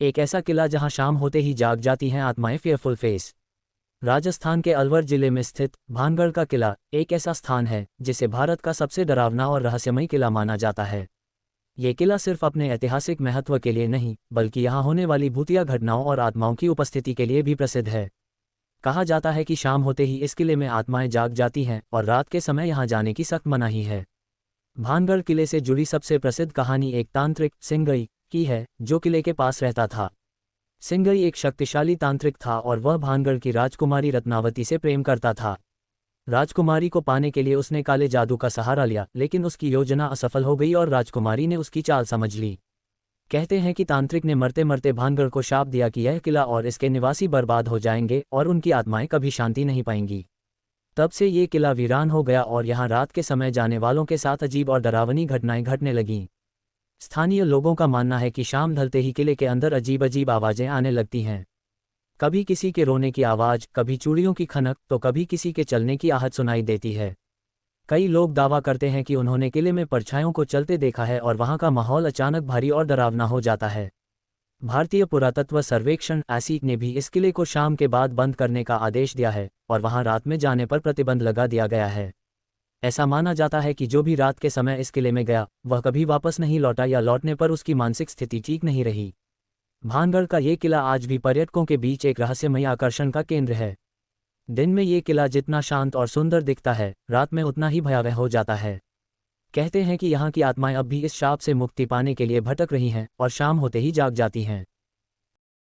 एक ऐसा किला जहां शाम होते ही जाग जाती हैं आत्माएं फेयरफुल फेस। राजस्थान के अलवर जिले में स्थित भानगढ़ का किला एक ऐसा स्थान है जिसे भारत का सबसे डरावना और रहस्यमयी किला माना जाता है। ये किला सिर्फ अपने ऐतिहासिक महत्व के लिए नहीं बल्कि यहाँ होने वाली भूतिया घटनाओं और आत्माओं की उपस्थिति के लिए भी प्रसिद्ध है। कहा जाता है कि शाम होते ही इस किले में आत्माएं जाग जाती हैं और रात के समय यहाँ जाने की सख्त मनाही है। भानगढ़ किले से जुड़ी सबसे प्रसिद्ध कहानी एक तांत्रिक सिंगई की है जो किले के पास रहता था। सिंगई एक शक्तिशाली तांत्रिक था और वह भानगढ़ की राजकुमारी रत्नावती से प्रेम करता था। राजकुमारी को पाने के लिए उसने काले जादू का सहारा लिया, लेकिन उसकी योजना असफल हो गई और राजकुमारी ने उसकी चाल समझ ली। कहते हैं कि तांत्रिक ने मरते मरते भानगढ़ को शाप दिया कि यह किला और इसके निवासी बर्बाद हो जाएंगे और उनकी आत्माएं कभी शांति नहीं पाएंगी। तब से ये किला वीरान हो गया और यहाँ रात के समय जाने वालों के साथ अजीब और डरावनी घटनाएं घटने लगीं। स्थानीय लोगों का मानना है कि शाम ढलते ही किले के अंदर अजीब अजीब आवाज़ें आने लगती हैं। कभी किसी के रोने की आवाज़, कभी चूड़ियों की खनक, तो कभी किसी के चलने की आहट सुनाई देती है। कई लोग दावा करते हैं कि उन्होंने किले में परछाइयों को चलते देखा है और वहां का माहौल अचानक भारी और डरावना हो जाता है। भारतीय पुरातत्व सर्वेक्षण (ASIC) ने भी इस किले को शाम के बाद बंद करने का आदेश दिया है और वहां रात में जाने पर प्रतिबंध लगा दिया गया है। ऐसा माना जाता है कि जो भी रात के समय इस किले में गया वह कभी वापस नहीं लौटा या लौटने पर उसकी मानसिक स्थिति ठीक नहीं रही। भानगढ़ का ये किला आज भी पर्यटकों के बीच एक रहस्यमय आकर्षण का केंद्र है। दिन में ये किला जितना शांत और सुंदर दिखता है, रात में उतना ही भयावह हो जाता है। कहते हैं कि यहाँ की आत्माएं अब भी इस शाप से मुक्ति पाने के लिए भटक रही हैं और शाम होते ही जाग जाती हैं।